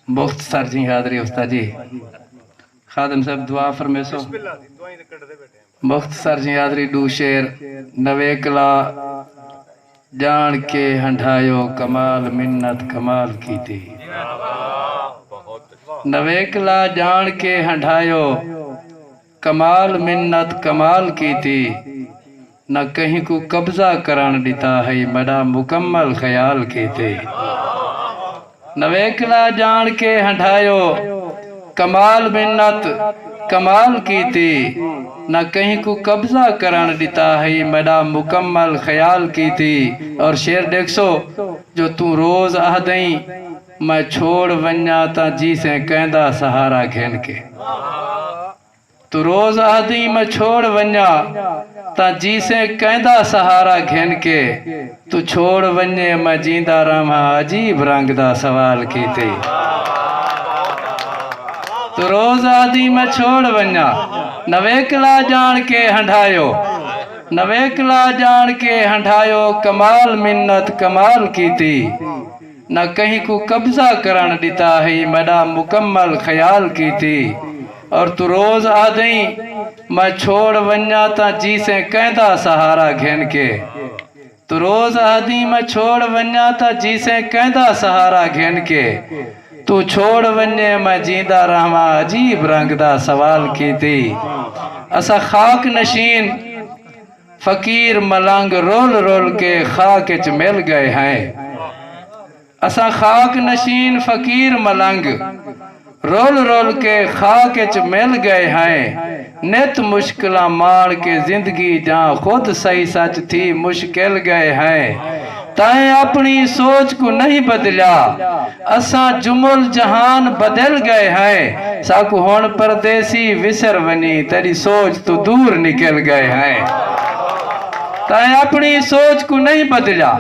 मुख्तसर जी हाज़री उस्ताद जी खादम साहब दुआ फरमेसो मुख्तसर जी हाज़री दू शेर नवेकला जान के हंढायो कमाल मिन्नत कमाल की थी नवेकला जान के हंढायो कमाल मिन्नत कमाल की थी न कहीं को कब्जा करान दिता है बड़ा मुकम्मल ख्याल की थी नवेकला जान के हंढायो कमाल मिन्नत कमाल की थी न कहीं को कब्जा करान दिता है बड़ा मुकम्मल ख्याल की थी। और शेर देख सो जो तू रोज आह दई मैं छोड़ वन्या ता जी से कहंदा सहारा घेन के तू रोज आह दई मैं छोड़ वन्या ता जी से कहंदा सहारा घेन के तू छोड़ वन्ने मैं जींदा रहा अजीब रंग दा सवाल की थी तो रोज आदि मैं छोड़ वन्या नवेकला जान के हंढायो नवेकला जान के हंढायो कमाल मिन्नत कमाल की थी न कहीं को कब्जा करान दिता है बड़ा मुकम्मल ख्याल की थी। और तू रोज आदई मैं छोड़ वन्या ता जी से कहंदा सहारा घेन के तू रोज आदि मैं छोड़ वन्या ता जी से कहंदा सहारा घेन के तू छोड़ वन्ने मैं जींदा रहा अजीब रंग दा सवाल की थी। असा खाक नशीन फकीर मलंग रोल रोल के खाक च मिल गए हैं असा खाक नशीन फकीर मलंग रोल रोल के खाक च मिल गए हैं नित मुश्किलां मार के जिंदगी जहाँ खुद सही सच थी मुश्किल गए हैं ताए अपनी सोच को नहीं बदला असा जुमल जहान बदल गए हैं साकू होन परदेसी विसर वनी तेरी सोच तो दूर निकल गए हैं ताए अपनी सोच को नहीं बदला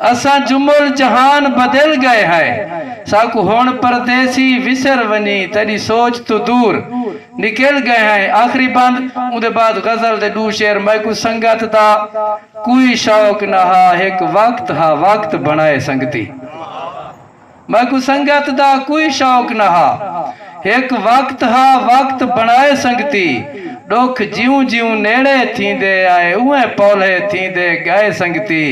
असा जुमल जहान बदल गए हैं साकू होन परदेसी विसर वनी तेरी सोच तो दूर निकल गए हैं। आखिरी बंद उदे बाद गजल दे दू शेर मैं को संगत दा कोई शौक ना हा एक वक्त हा वक्त बनाए संगती मैं को संगत दा कोई शौक ना हा एक वक्त हा वक्त बनाए संगती दुख ज्यों ज्यों नेड़े थींदे आए उहे पौले थींदे गए संगती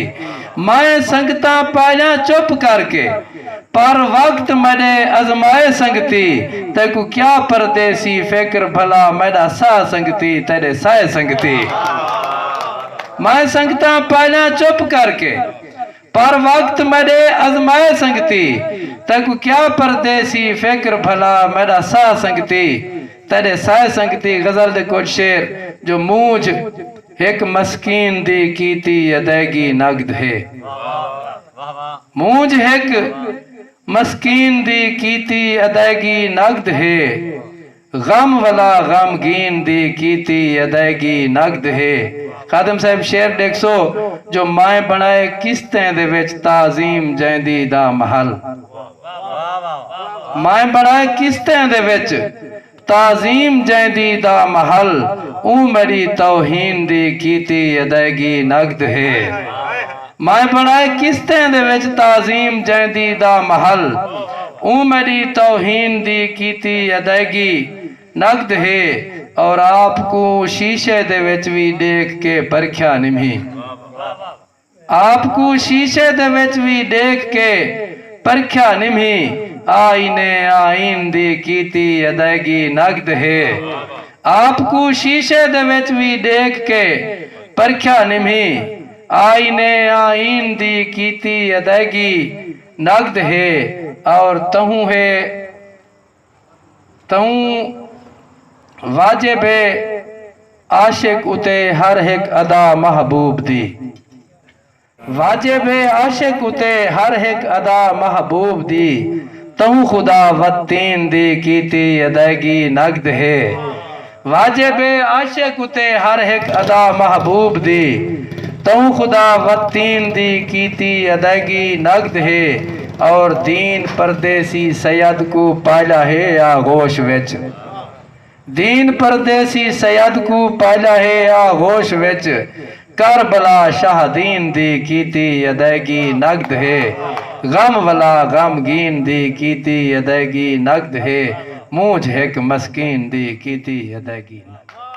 मैं संगता पाया चुप करके पर वक्त मरे अजमाए संगती तेको क्या परदेसी फिक्र भला मेरा सा संगती तेरे साए संगती मैं संगता पाया चुप करके पर वक्त मरे अजमाए संगती तेको क्या परदेसी फिक्र भला मेरा सा संगती तेरे साए संगती। गजल दे कुछ शेर जो मूझ एक मस्कीन दी कीती अदैगी नगद है मूझ एक मस्कीन दी कीती अदैगी नगद है गम वाला गमगीन दी कीती अदैगी नगद है। खादम साहब शेर देख सो जो माए बनाए किस्तें दे विच ताजीम जैंदी दा महल माए बनाए किस्तें दे विच ताजीम जैंदी दा महल ऊ मेरी तौहीन दी कीती अदैगी नगद है मैं बनाए किस्तें दे विच ताजीम जैंदी दा महल ऊ मेरी तौहीन दी कीती अदैगी नगद है। और आपको शीशे दे विच भी देख के परख्या निमी आपको शीशे दे विच भी देख के परख्या निमी आईने आईन दी कीती अदैगी नगद है आपको शीशे दे विच भी देख के परख्या निमी आईने आईन दी कीती अदैगी नगद है। और तहूँ है तहूँ वाजिब आशिक उते हर एक अदा महबूब दी वाजिब आशिक उते हर एक अदा महबूब दी तहूँ खुदा वत्तीन दी कीती अदैगी नगद है वाजिब आशिक उते हर एक अदा महबूब दी तहूँ खुदा वत्तीन दी कीती अदैगी नगद है। और दीन परदेसी सैयद को पाला है आगोश विच दीन परदेसी सैयद को पाला है आगोश विच करबला शाहदीन दी कीती अदैगी नगद है गम वला गमगीन दी कीती अदैगी नगद है मूझ एक मस्कीन दी कीती अदैगी नगद।